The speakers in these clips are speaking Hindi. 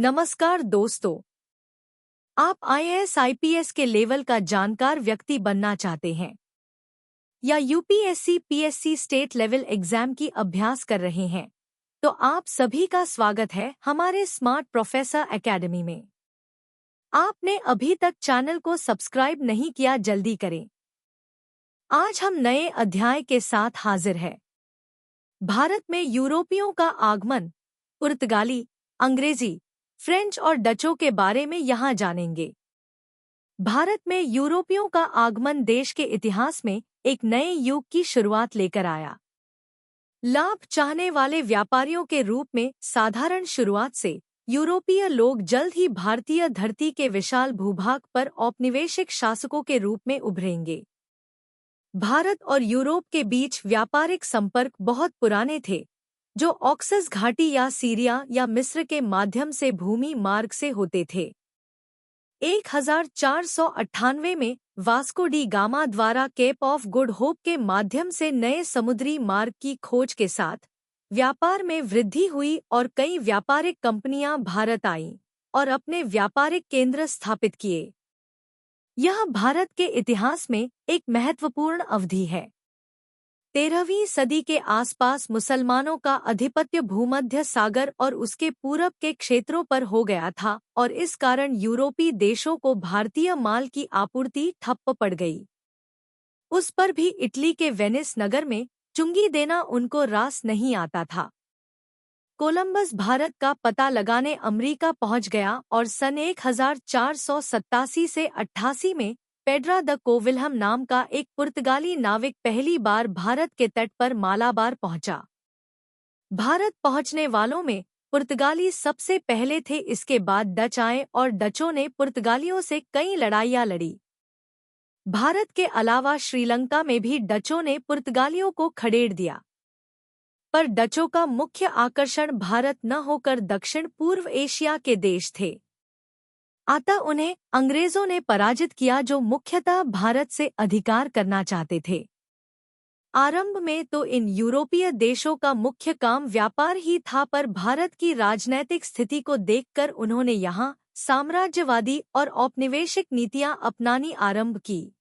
नमस्कार दोस्तों, आप आईएएस आईपीएस के लेवल का जानकार व्यक्ति बनना चाहते हैं या UPSC PSC state level exam की अभ्यास कर रहे हैं तो आप सभी का स्वागत है हमारे स्मार्ट प्रोफेसर एकेडमी में। आपने अभी तक चैनल को सब्सक्राइब नहीं किया, जल्दी करें। आज हम नए अध्याय के साथ हाजिर हैं। भारत में यूरोपियों का आगमन, पुर्तगाली, अंग्रेजी, फ्रेंच और डचों के बारे में यहाँ जानेंगे। भारत में यूरोपियों का आगमन देश के इतिहास में एक नए युग की शुरुआत लेकर आया। लाभ चाहने वाले व्यापारियों के रूप में साधारण शुरुआत से यूरोपीय लोग जल्द ही भारतीय धरती के विशाल भूभाग पर औपनिवेशिक शासकों के रूप में उभरेंगे। भारत और यूरोप के बीच व्यापारिक संपर्क बहुत पुराने थे, जो ऑक्सस घाटी या सीरिया या मिस्र के माध्यम से भूमि मार्ग से होते थे। 1498 में वास्को डी गामा द्वारा केप ऑफ गुड होप के माध्यम से नए समुद्री मार्ग की खोज के साथ व्यापार में वृद्धि हुई और कई व्यापारिक कंपनियां भारत आईं और अपने व्यापारिक केंद्र स्थापित किए। यह भारत के इतिहास में एक महत्वपूर्ण अवधि है। 13वीं सदी के आसपास मुसलमानों का आधिपत्य भूमध्य सागर और उसके पूरब के क्षेत्रों पर हो गया था और इस कारण यूरोपीय देशों को भारतीय माल की आपूर्ति ठप्प पड़ गई। उस पर भी इटली के वेनिस नगर में चुंगी देना उनको रास नहीं आता था। कोलंबस भारत का पता लगाने अमेरिका पहुंच गया और सन 1487 से 88 में पेड्रा द कोविल्हम नाम का एक पुर्तगाली नाविक पहली बार भारत के तट पर मालाबार पहुंचा। भारत पहुंचने वालों में पुर्तगाली सबसे पहले थे, इसके बाद डच आए और डचों ने पुर्तगालियों से कई लड़ाइयां लड़ी। भारत के अलावा श्रीलंका में भी डचों ने पुर्तगालियों को खदेड़ दिया, पर डचों का मुख्य आकर्षण भारत न होकर दक्षिण पूर्व एशिया के देश थे। अतः उन्हें अंग्रेजों ने पराजित किया, जो मुख्यतः भारत से अधिकार करना चाहते थे। आरंभ में तो इन यूरोपीय देशों का मुख्य काम व्यापार ही था, पर भारत की राजनैतिक स्थिति को देखकर उन्होंने यहाँ साम्राज्यवादी और औपनिवेशिक नीतियां अपनानी आरंभ की।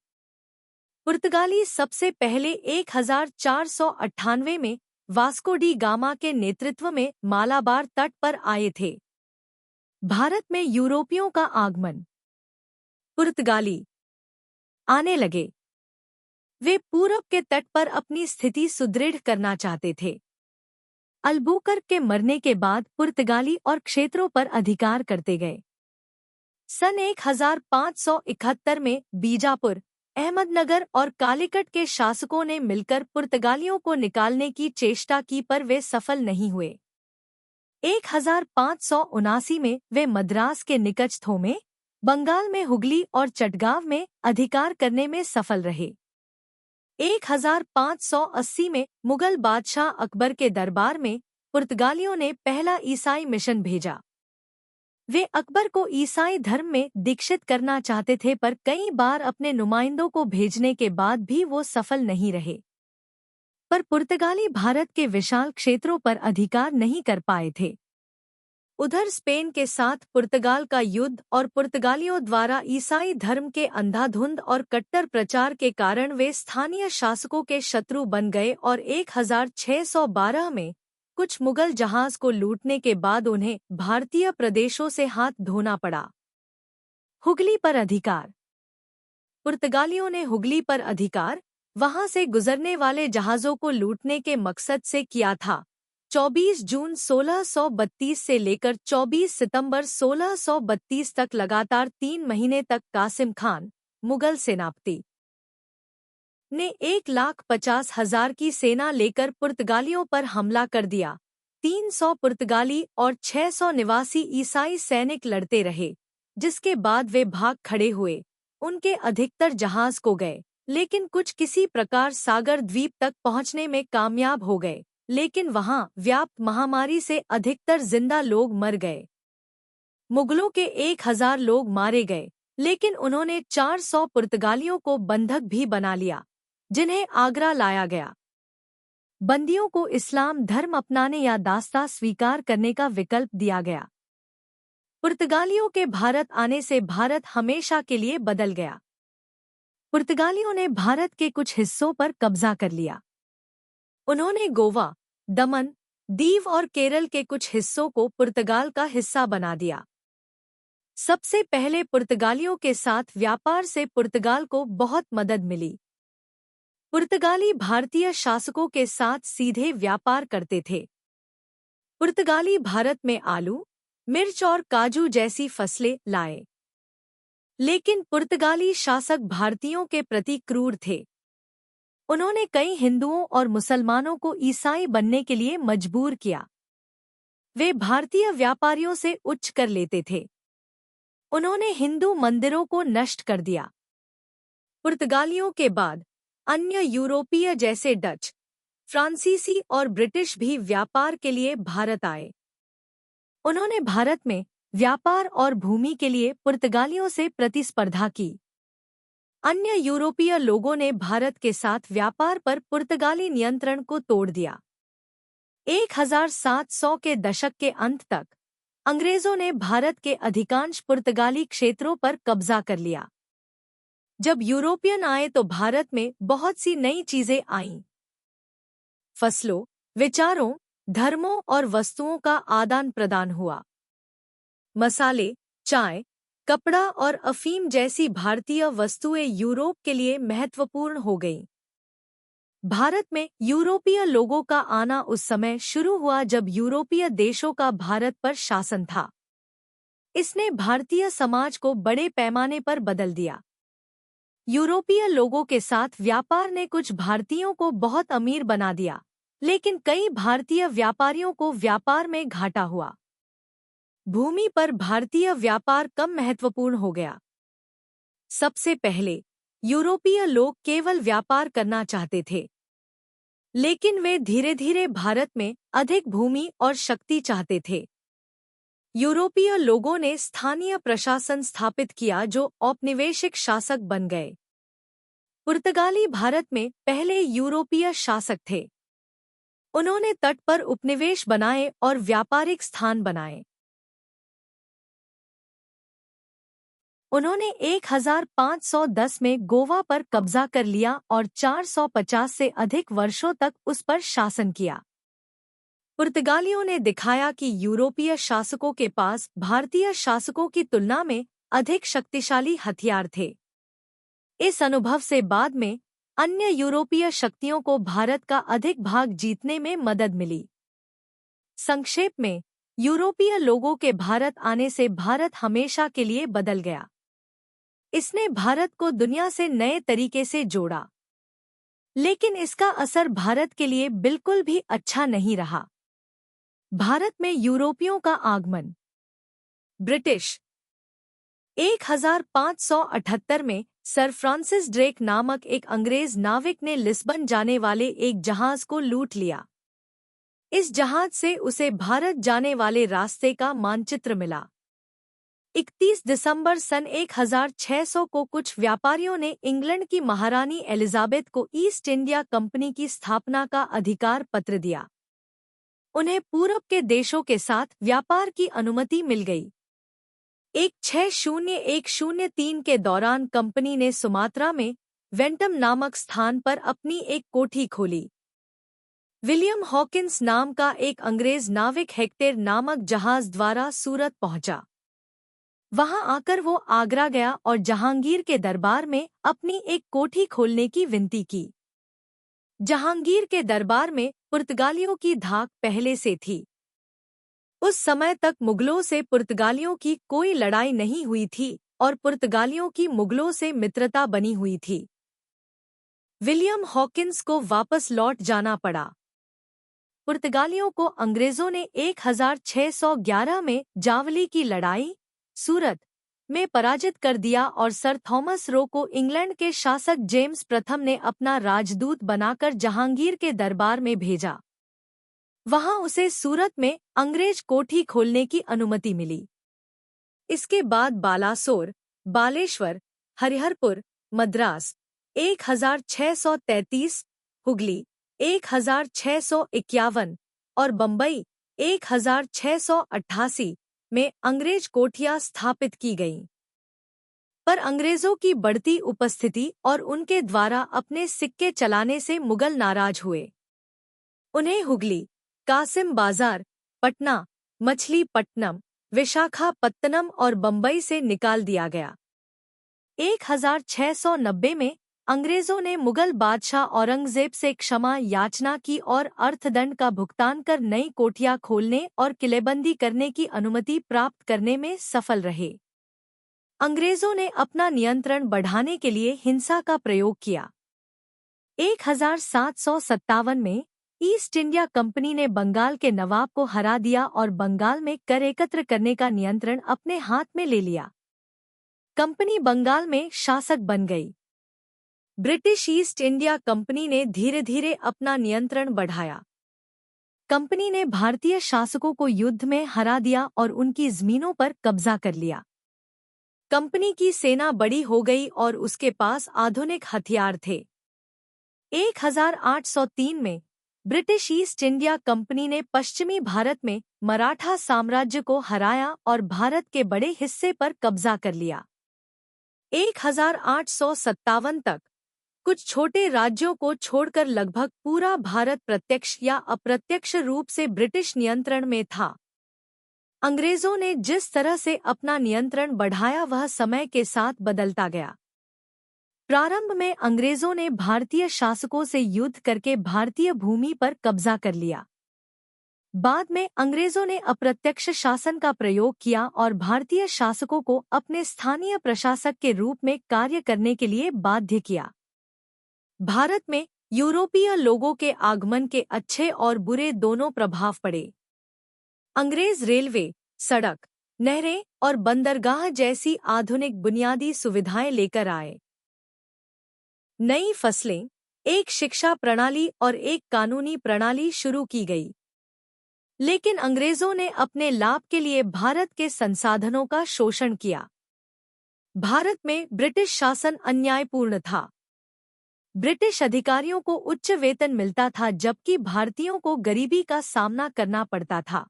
पुर्तगाली सबसे पहले 1498 में वास्को डी गामा के नेतृत्व में मालाबार तट पर आए थे। भारत में यूरोपियों का आगमन। पुर्तगाली आने लगे। वे पूरब के तट पर अपनी स्थिति सुदृढ़ करना चाहते थे। अल्बुकर्क के मरने के बाद पुर्तगाली और क्षेत्रों पर अधिकार करते गए। सन 1571 में बीजापुर, अहमदनगर और कालीकट के शासकों ने मिलकर पुर्तगालियों को निकालने की चेष्टा की, पर वे सफल नहीं हुए। 1579 में वे मद्रास के निकट थोमे, बंगाल में हुगली और चटगांव में अधिकार करने में सफल रहे। 1580 में मुगल बादशाह अकबर के दरबार में पुर्तगालियों ने पहला ईसाई मिशन भेजा। वे अकबर को ईसाई धर्म में दीक्षित करना चाहते थे, पर कई बार अपने नुमाइंदों को भेजने के बाद भी वो सफल नहीं रहे। पर पुर्तगाली भारत के विशाल क्षेत्रों पर अधिकार नहीं कर पाए थे। उधर स्पेन के साथ पुर्तगाल का युद्ध और पुर्तगालियों द्वारा ईसाई धर्म के अंधाधुंध और कट्टर प्रचार के कारण वे स्थानीय शासकों के शत्रु बन गए और 1612 में कुछ मुगल जहाज को लूटने के बाद उन्हें भारतीय प्रदेशों से हाथ धोना पड़ा। हुगली पर अधिकार। पुर्तगालियों ने हुगली पर अधिकार वहां से गुजरने वाले जहाजों को लूटने के मकसद से किया था। 24 जून 1632 से लेकर 24 सितंबर 1632 तक लगातार 3 महीने तक कासिम खान, मुगल सेनापति, ने 1,50,000 की सेना लेकर पुर्तगालियों पर हमला कर दिया। 300 पुर्तगाली और 600 निवासी ईसाई सैनिक लड़ते रहे, जिसके बाद वे भाग खड़े हुए। उनके अधिकतर जहाज को गए, लेकिन कुछ किसी प्रकार सागर द्वीप तक पहुंचने में कामयाब हो गए, लेकिन वहां व्याप्त महामारी से अधिकतर जिंदा लोग मर गए। मुगलों के 1000 लोग मारे गए, लेकिन उन्होंने 400 पुर्तगालियों को बंधक भी बना लिया, जिन्हें आगरा लाया गया। बंदियों को इस्लाम धर्म अपनाने या दास्ता स्वीकार करने का विकल्प दिया गया। पुर्तगालियों के भारत आने से भारत हमेशा के लिए बदल गया। पुर्तगालियों ने भारत के कुछ हिस्सों पर कब्जा कर लिया। उन्होंने गोवा, दमन, दीव और केरल के कुछ हिस्सों को पुर्तगाल का हिस्सा बना दिया। सबसे पहले पुर्तगालियों के साथ व्यापार से पुर्तगाल को बहुत मदद मिली। पुर्तगाली भारतीय शासकों के साथ सीधे व्यापार करते थे। पुर्तगाली भारत में आलू, मिर्च और काजू जैसी फसलें लाए। लेकिन पुर्तगाली शासक भारतीयों के प्रति क्रूर थे। उन्होंने कई हिंदुओं और मुसलमानों को ईसाई बनने के लिए मजबूर किया। वे भारतीय व्यापारियों से उच्च कर लेते थे। उन्होंने हिंदू मंदिरों को नष्ट कर दिया। पुर्तगालियों के बाद अन्य यूरोपीय जैसे डच, फ्रांसीसी और ब्रिटिश भी व्यापार के लिए भारत आए। उन्होंने भारत में व्यापार और भूमि के लिए पुर्तगालियों से प्रतिस्पर्धा की। अन्य यूरोपीय लोगों ने भारत के साथ व्यापार पर पुर्तगाली नियंत्रण को तोड़ दिया। 1700 के दशक के अंत तक अंग्रेजों ने भारत के अधिकांश पुर्तगाली क्षेत्रों पर कब्जा कर लिया। जब यूरोपियन आए तो भारत में बहुत सी नई चीजें आईं। फसलों, विचारों, धर्मों और वस्तुओं का आदान प्रदान हुआ। मसाले, चाय, कपड़ा और अफीम जैसी भारतीय वस्तुएं यूरोप के लिए महत्वपूर्ण हो गईं। भारत में यूरोपीय लोगों का आना उस समय शुरू हुआ जब यूरोपीय देशों का भारत पर शासन था। इसने भारतीय समाज को बड़े पैमाने पर बदल दिया। यूरोपीय लोगों के साथ व्यापार ने कुछ भारतीयों को बहुत अमीर बना दिया, लेकिन कई भारतीय व्यापारियों को व्यापार में घाटा हुआ। भूमि पर भारतीय व्यापार कम महत्वपूर्ण हो गया। सबसे पहले यूरोपीय लोग केवल व्यापार करना चाहते थे, लेकिन वे धीरे धीरे भारत में अधिक भूमि और शक्ति चाहते थे। यूरोपीय लोगों ने स्थानीय प्रशासन स्थापित किया जो औपनिवेशिक शासक बन गए। पुर्तगाली भारत में पहले यूरोपीय शासक थे। उन्होंने तट पर उपनिवेश बनाए और व्यापारिक स्थान बनाए। उन्होंने 1510 में गोवा पर कब्जा कर लिया और 450 से अधिक वर्षों तक उस पर शासन किया। पुर्तगालियों ने दिखाया कि यूरोपीय शासकों के पास भारतीय शासकों की तुलना में अधिक शक्तिशाली हथियार थे। इस अनुभव से बाद में अन्य यूरोपीय शक्तियों को भारत का अधिक भाग जीतने में मदद मिली। संक्षेप में, यूरोपीय लोगों के भारत आने से भारत हमेशा के लिए बदल गया। इसने भारत को दुनिया से नए तरीके से जोड़ा, लेकिन इसका असर भारत के लिए बिल्कुल भी अच्छा नहीं रहा। भारत में यूरोपियों का आगमन। ब्रिटिश 1578 में सर फ्रांसिस ड्रेक नामक एक अंग्रेज नाविक ने लिस्बन जाने वाले एक जहाज को लूट लिया। इस जहाज से उसे भारत जाने वाले रास्ते का मानचित्र मिला। 31 दिसंबर सन 1600 को कुछ व्यापारियों ने इंग्लैंड की महारानी एलिजाबेथ को ईस्ट इंडिया कंपनी की स्थापना का अधिकार पत्र दिया। उन्हें पूरब के देशों के साथ व्यापार की अनुमति मिल गई। 160103 के दौरान कंपनी ने सुमात्रा में वेंटम नामक स्थान पर अपनी एक कोठी खोली। विलियम हॉकिंस नाम का एक अंग्रेज नाविक हेक्टेयर नामक जहाज द्वारा सूरत पहुंचा। वहां आकर वो आगरा गया और जहांगीर के दरबार में अपनी एक कोठी खोलने की विनती की। जहांगीर के दरबार में पुर्तगालियों की धाक पहले से थी। उस समय तक मुगलों से पुर्तगालियों की कोई लड़ाई नहीं हुई थी और पुर्तगालियों की मुगलों से मित्रता बनी हुई थी। विलियम हॉकिंस को वापस लौट जाना पड़ा। पुर्तगालियों को अंग्रेजों ने 1611 में जावली की लड़ाई, सूरत में पराजित कर दिया और सर थॉमस रो को इंग्लैंड के शासक जेम्स प्रथम ने अपना राजदूत बनाकर जहांगीर के दरबार में भेजा। वहां उसे सूरत में अंग्रेज कोठी खोलने की अनुमति मिली। इसके बाद बालासोर, बालेश्वर, हरिहरपुर, मद्रास 1633, हुगली 1651 और बम्बई 1688 में अंग्रेज कोठियां स्थापित की गईं। पर अंग्रेजों की बढ़ती उपस्थिति और उनके द्वारा अपने सिक्के चलाने से मुगल नाराज हुए। उन्हें हुगली, कासिम बाजार, पटना, मछलीपट्टनम, विशाखापत्तनम और बंबई से निकाल दिया गया। 1690 में अंग्रेजों ने मुगल बादशाह औरंगजेब से क्षमा याचना की और अर्थदंड का भुगतान कर नई कोठियां खोलने और किलेबंदी करने की अनुमति प्राप्त करने में सफल रहे। अंग्रेजों ने अपना नियंत्रण बढ़ाने के लिए हिंसा का प्रयोग किया। 1757 में ईस्ट इंडिया कंपनी ने बंगाल के नवाब को हरा दिया और बंगाल में कर एकत्र करने का नियंत्रण अपने हाथ में ले लिया। कंपनी बंगाल में शासक बन गई। ब्रिटिश ईस्ट इंडिया कंपनी ने धीरे धीरे अपना नियंत्रण बढ़ाया। कंपनी ने भारतीय शासकों को युद्ध में हरा दिया और उनकी जमीनों पर कब्जा कर लिया। कंपनी की सेना बड़ी हो गई और उसके पास आधुनिक हथियार थे। 1803 में ब्रिटिश ईस्ट इंडिया कंपनी ने पश्चिमी भारत में मराठा साम्राज्य को हराया और भारत के बड़े हिस्से पर कब्जा कर लिया। 1857 तक कुछ छोटे राज्यों को छोड़कर लगभग पूरा भारत प्रत्यक्ष या अप्रत्यक्ष रूप से ब्रिटिश नियंत्रण में था। अंग्रेजों ने जिस तरह से अपना नियंत्रण बढ़ाया वह समय के साथ बदलता गया। प्रारंभ में अंग्रेजों ने भारतीय शासकों से युद्ध करके भारतीय भूमि पर कब्जा कर लिया। बाद में अंग्रेजों ने अप्रत्यक्ष शासन का प्रयोग किया और भारतीय शासकों को अपने स्थानीय प्रशासक के रूप में कार्य करने के लिए बाध्य किया। भारत में यूरोपीय लोगों के आगमन के अच्छे और बुरे दोनों प्रभाव पड़े। अंग्रेज रेलवे, सड़क, नहरें और बंदरगाह जैसी आधुनिक बुनियादी सुविधाएं लेकर आए। नई फसलें, एक शिक्षा प्रणाली और एक कानूनी प्रणाली शुरू की गई। लेकिन अंग्रेजों ने अपने लाभ के लिए भारत के संसाधनों का शोषण किया। भारत में ब्रिटिश शासन अन्यायपूर्ण था। ब्रिटिश अधिकारियों को उच्च वेतन मिलता था जबकि भारतीयों को गरीबी का सामना करना पड़ता था।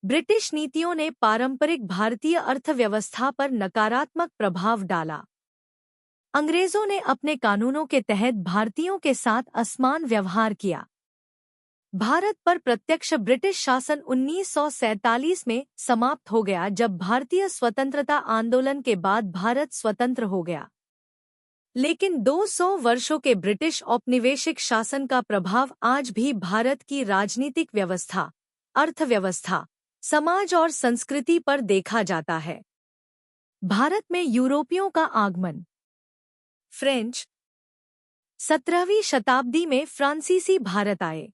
ब्रिटिश नीतियों ने पारंपरिक भारतीय अर्थव्यवस्था पर नकारात्मक प्रभाव डाला। अंग्रेजों ने अपने कानूनों के तहत भारतीयों के साथ असमान व्यवहार किया। भारत पर प्रत्यक्ष ब्रिटिश शासन 1947 में समाप्त हो गया जब भारतीय स्वतंत्रता आंदोलन के बाद भारत स्वतंत्र हो गया। लेकिन 200 वर्षों के ब्रिटिश औपनिवेशिक शासन का प्रभाव आज भी भारत की राजनीतिक व्यवस्था, अर्थव्यवस्था, समाज और संस्कृति पर देखा जाता है। भारत में यूरोपियों का आगमन। फ्रेंच। 17वीं शताब्दी में फ्रांसीसी भारत आए।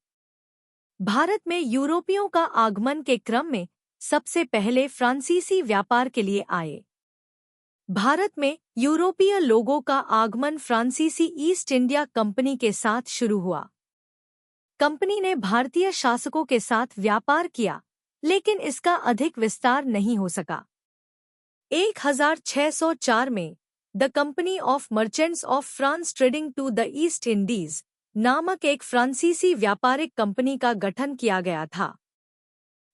भारत में यूरोपियों का आगमन के क्रम में सबसे पहले फ्रांसीसी व्यापार के लिए आए। भारत में यूरोपीय लोगों का आगमन फ्रांसीसी ईस्ट इंडिया कंपनी के साथ शुरू हुआ। कंपनी ने भारतीय शासकों के साथ व्यापार किया, लेकिन इसका अधिक विस्तार नहीं हो सका। 1604 में the company of merchants of France trading to the East Indies नामक एक फ्रांसीसी व्यापारिक कंपनी का गठन किया गया था।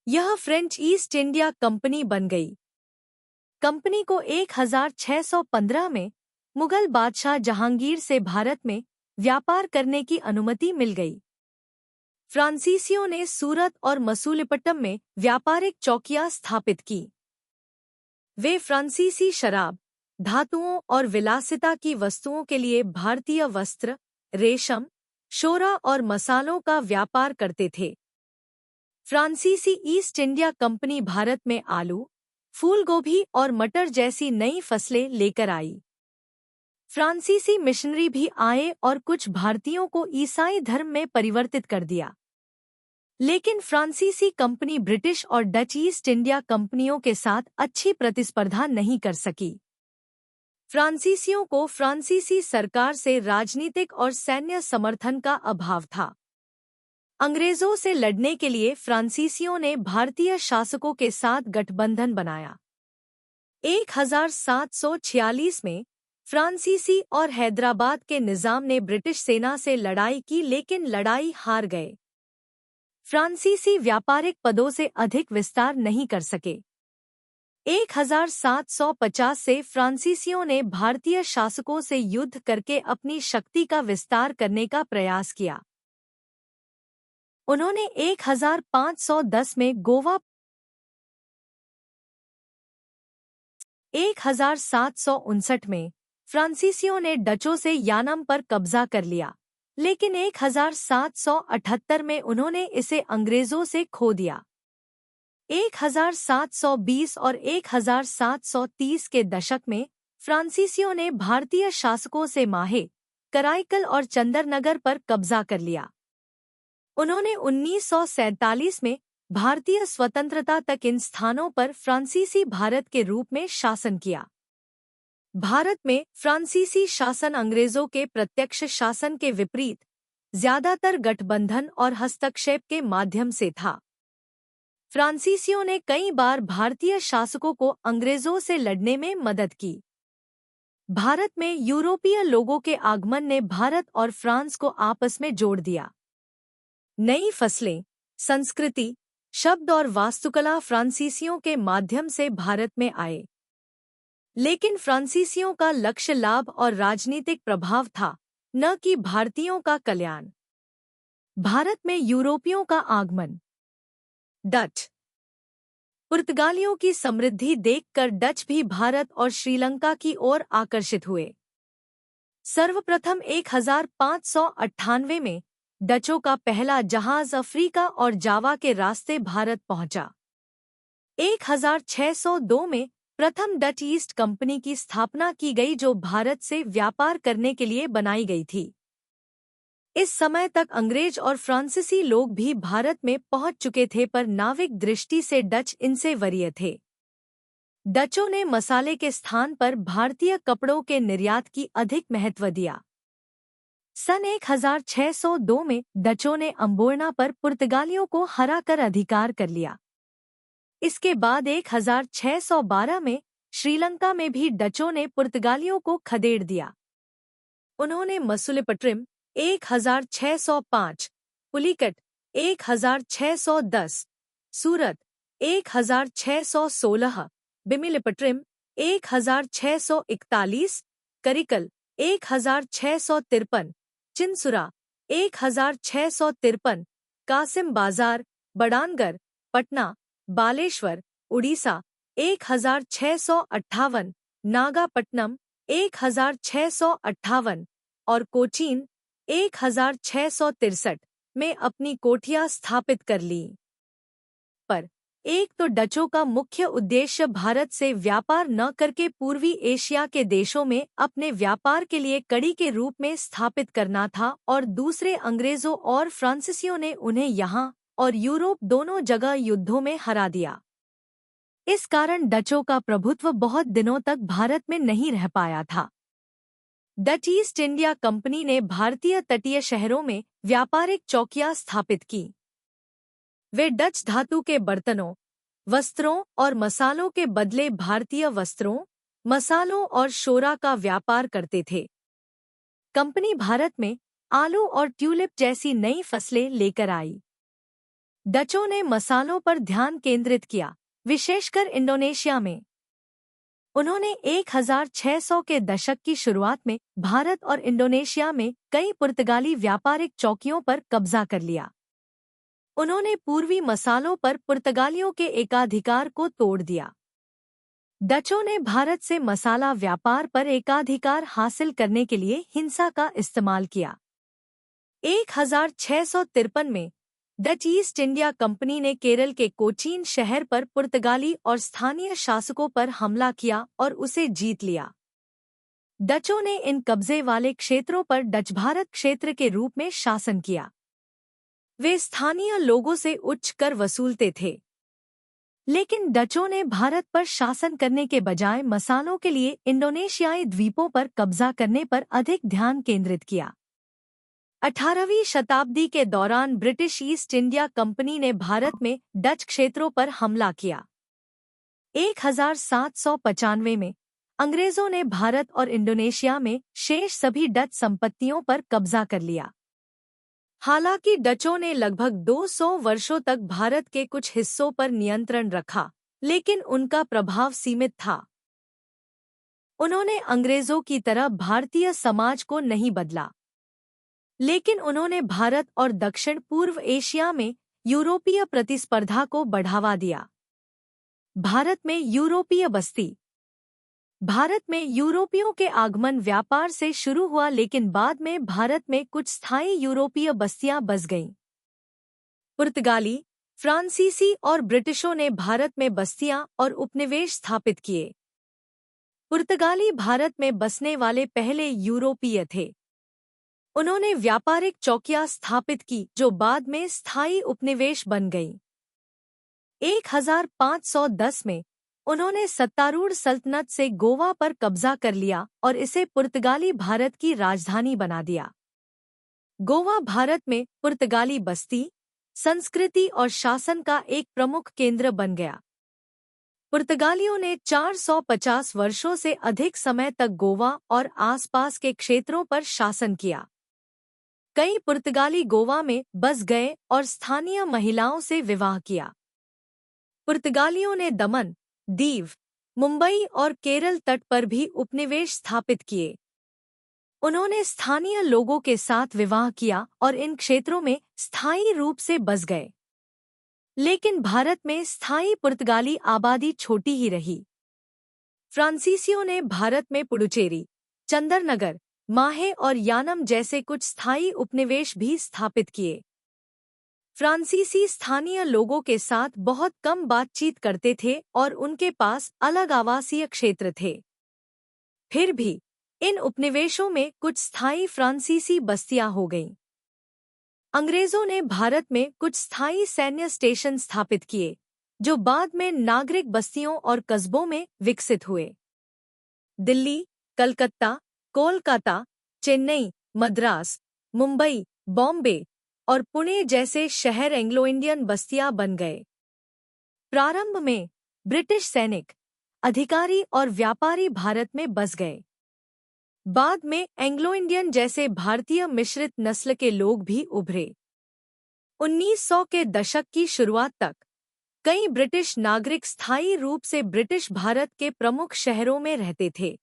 यह फ्रेंच ईस्ट इंडिया कंपनी बन गई। कंपनी को 1615 में मुगल बादशाह जहांगीर से भारत में व्यापार करने की अनुमति मिल गई। फ्रांसीसियों ने सूरत और मसूलीपट्टनम में व्यापारिक चौकियां स्थापित की। वे फ्रांसीसी शराब, धातुओं और विलासिता की वस्तुओं के लिए भारतीय वस्त्र, रेशम, शोरा और मसालों का व्यापार करते थे। फ्रांसीसी ईस्ट इंडिया कंपनी भारत में आलू, फूलगोभी और मटर जैसी नई फसलें लेकर आई। फ्रांसीसी मिशनरी भी आए और कुछ भारतीयों को ईसाई धर्म में परिवर्तित कर दिया। लेकिन फ्रांसीसी कंपनी ब्रिटिश और डच ईस्ट इंडिया कंपनियों के साथ अच्छी प्रतिस्पर्धा नहीं कर सकी। फ्रांसीसियों को फ्रांसीसी सरकार से राजनीतिक और सैन्य समर्थन का अभाव था। अंग्रेजों से लड़ने के लिए फ्रांसीसियों ने भारतीय शासकों के साथ गठबंधन बनाया। 1746 में फ्रांसीसी और हैदराबाद के निजाम ने ब्रिटिश सेना से लड़ाई की, लेकिन लड़ाई हार गए। फ्रांसीसी व्यापारिक पदों से अधिक विस्तार नहीं कर सके। 1750 से फ्रांसीसियों ने भारतीय शासकों से युद्ध करके अपनी शक्ति का विस्तार करने का प्रयास किया। उन्होंने 1510 में गोवा, 1759 में फ्रांसीसियों ने डचों से यानम पर कब्जा कर लिया, लेकिन 1778 में उन्होंने इसे अंग्रेजों से खो दिया। 1720 और 1730 के दशक में फ्रांसीसियों ने भारतीय शासकों से माहे, कराईकल और चंदरनगर पर कब्जा कर लिया। उन्होंने 1947 में भारतीय स्वतंत्रता तक इन स्थानों पर फ्रांसीसी भारत के रूप में शासन किया। भारत में फ्रांसीसी शासन अंग्रेजों के प्रत्यक्ष शासन के विपरीत ज्यादातर गठबंधन और हस्तक्षेप के माध्यम से था। फ्रांसीसियों ने कई बार भारतीय शासकों को अंग्रेजों से लड़ने में मदद की। भारत में यूरोपीय लोगों के आगमन ने भारत और फ्रांस को आपस में जोड़ दिया। नई फसलें, संस्कृति, शब्द और वास्तुकला फ्रांसीसियों के माध्यम से भारत में आए। लेकिन फ्रांसीसियों का लक्ष्य लाभ और राजनीतिक प्रभाव था, न कि भारतीयों का कल्याण। भारत में यूरोपियों का आगमन। डच। पुर्तगालियों की समृद्धि देखकर डच भी भारत और श्रीलंका की ओर आकर्षित हुए। सर्वप्रथम 1598 में डचों का पहला जहाज अफ्रीका और जावा के रास्ते भारत पहुंचा। 1602 में प्रथम डच ईस्ट कंपनी की स्थापना की गई, जो भारत से व्यापार करने के लिए बनाई गई थी। इस समय तक अंग्रेज और फ्रांसीसी लोग भी भारत में पहुंच चुके थे, पर नाविक दृष्टि से डच इनसे वरीय थे। डचों ने मसाले के स्थान पर भारतीय कपड़ों के निर्यात की अधिक महत्व दिया। सन 1602 में डचों ने अम्बोर्ना पर पुर्तगालियों को हराकर अधिकार कर लिया। इसके बाद 1612 में श्रीलंका में भी डचों ने पुर्तगालियों को खदेड़ दिया। उन्होंने मसुलिपट्रिम 1605, पुलिकट 1610, सूरत 1616, बिमिलिपट्रिम 1641, करिकल 1653, चिंसुरा 1653, कासिम बाजार, बड़ानगर, पटना, बालेश्वर, उड़ीसा 1658, नागापट्टनम 1658 और कोचीन 1663 में अपनी कोठियां स्थापित कर ली। पर एक तो डचों का मुख्य उद्देश्य भारत से व्यापार न करके पूर्वी एशिया के देशों में अपने व्यापार के लिए कड़ी के रूप में स्थापित करना था, और दूसरे अंग्रेजों और फ्रांसीसियों ने उन्हें यहाँ और यूरोप दोनों जगह युद्धों में हरा दिया। इस कारण डचों का प्रभुत्व बहुत दिनों तक भारत में नहीं रह पाया था। डच ईस्ट इंडिया कंपनी ने भारतीय तटीय शहरों में व्यापारिक चौकियां स्थापित की। वे डच धातु के बर्तनों, वस्त्रों और मसालों के बदले भारतीय वस्त्रों, मसालों और शोरा का व्यापार करते थे। कंपनी भारत में आलू और ट्यूलिप जैसी नई फसलें लेकर आई। डचों ने मसालों पर ध्यान केंद्रित किया, विशेषकर इंडोनेशिया में। उन्होंने 1600 के दशक की शुरुआत में भारत और इंडोनेशिया में कई पुर्तगाली व्यापारिक चौकियों पर कब्जा कर लिया। उन्होंने पूर्वी मसालों पर पुर्तगालियों के एकाधिकार को तोड़ दिया। डचों ने भारत से मसाला व्यापार पर एकाधिकार हासिल करने के लिए हिंसा का इस्तेमाल किया। 1653 में डच ईस्ट इंडिया कंपनी ने केरल के कोचीन शहर पर पुर्तगाली और स्थानीय शासकों पर हमला किया और उसे जीत लिया। डचों ने इन कब्जे वाले क्षेत्रों पर डच भारत क्षेत्र के रूप में शासन किया। वे स्थानीय लोगों से उच्च कर वसूलते थे। लेकिन डचों ने भारत पर शासन करने के बजाय मसालों के लिए इंडोनेशियाई द्वीपों पर कब्जा करने पर अधिक ध्यान केंद्रित किया। 18वीं शताब्दी के दौरान ब्रिटिश ईस्ट इंडिया कंपनी ने भारत में डच क्षेत्रों पर हमला किया। 1795 में अंग्रेजों ने भारत और इंडोनेशिया में शेष सभी डच संपत्तियों पर कब्जा कर लिया। हालांकि डचों ने लगभग 200 वर्षों तक भारत के कुछ हिस्सों पर नियंत्रण रखा, लेकिन उनका प्रभाव सीमित था। उन्होंने अंग्रेजों की तरह भारतीय समाज को नहीं बदला, लेकिन उन्होंने भारत और दक्षिण पूर्व एशिया में यूरोपीय प्रतिस्पर्धा को बढ़ावा दिया। भारत में यूरोपीय बस्ती। भारत में यूरोपियों के आगमन व्यापार से शुरू हुआ, लेकिन बाद में भारत में कुछ स्थायी यूरोपीय बस्तियां बस गईं। पुर्तगाली, फ्रांसीसी और ब्रिटिशों ने भारत में बस्तियां और उपनिवेश स्थापित किए। पुर्तगाली भारत में बसने वाले पहले यूरोपीय थे। उन्होंने व्यापारिक चौकियां स्थापित की जो बाद में स्थायी उपनिवेश बन गईं। 1510 में उन्होंने सत्तारूढ़ सल्तनत से गोवा पर कब्जा कर लिया और इसे पुर्तगाली भारत की राजधानी बना दिया। गोवा भारत में पुर्तगाली बस्ती, संस्कृति और शासन का एक प्रमुख केंद्र बन गया। पुर्तगालियों ने 450 वर्षों से अधिक समय तक गोवा और आसपास के क्षेत्रों पर शासन किया। कई पुर्तगाली गोवा में बस गए और स्थानीय महिलाओं से विवाह किया। पुर्तगालियों ने दमन, दीव, मुंबई और केरल तट पर भी उपनिवेश स्थापित किए। उन्होंने स्थानीय लोगों के साथ विवाह किया और इन क्षेत्रों में स्थायी रूप से बस गए। लेकिन भारत में स्थायी पुर्तगाली आबादी छोटी ही रही। फ्रांसीसियों ने भारत में पुडुचेरी, चंदरनगर, माहे और यानम जैसे कुछ स्थायी उपनिवेश भी स्थापित किए। फ्रांसीसी स्थानीय लोगों के साथ बहुत कम बातचीत करते थे और उनके पास अलग आवासीय क्षेत्र थे। फिर भी इन उपनिवेशों में कुछ स्थायी फ्रांसीसी बस्तियां हो गईं। अंग्रेजों ने भारत में कुछ स्थायी सैन्य स्टेशन स्थापित किए, जो बाद में नागरिक बस्तियों और कस्बों में विकसित हुए। दिल्ली, कलकत्ता, कोलकाता, चेन्नई, मद्रास, मुंबई, बॉम्बे और पुणे जैसे शहर एंग्लो इंडियन बस्तियां बन गए। प्रारंभ में ब्रिटिश सैनिक, अधिकारी और व्यापारी भारत में बस गए। बाद में एंग्लो इंडियन जैसे भारतीय मिश्रित नस्ल के लोग भी उभरे। 1900 के दशक की शुरुआत तक कई ब्रिटिश नागरिक स्थायी रूप से ब्रिटिश भारत के प्रमुख शहरों में रहते थे।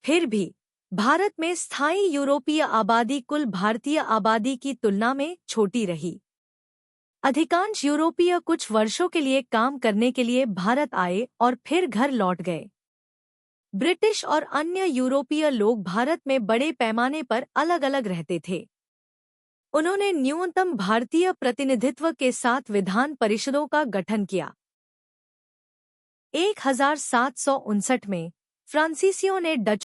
फिर भी भारत में स्थायी यूरोपीय आबादी कुल भारतीय आबादी की तुलना में छोटी रही। अधिकांश यूरोपीय कुछ वर्षों के लिए काम करने के लिए भारत आए और फिर घर लौट गए। ब्रिटिश और अन्य यूरोपीय लोग भारत में बड़े पैमाने पर अलग-अलग रहते थे। उन्होंने न्यूनतम भारतीय प्रतिनिधित्व के साथ विधान परिषदों का गठन किया। 1759 में फ्रांसीसियों ने डच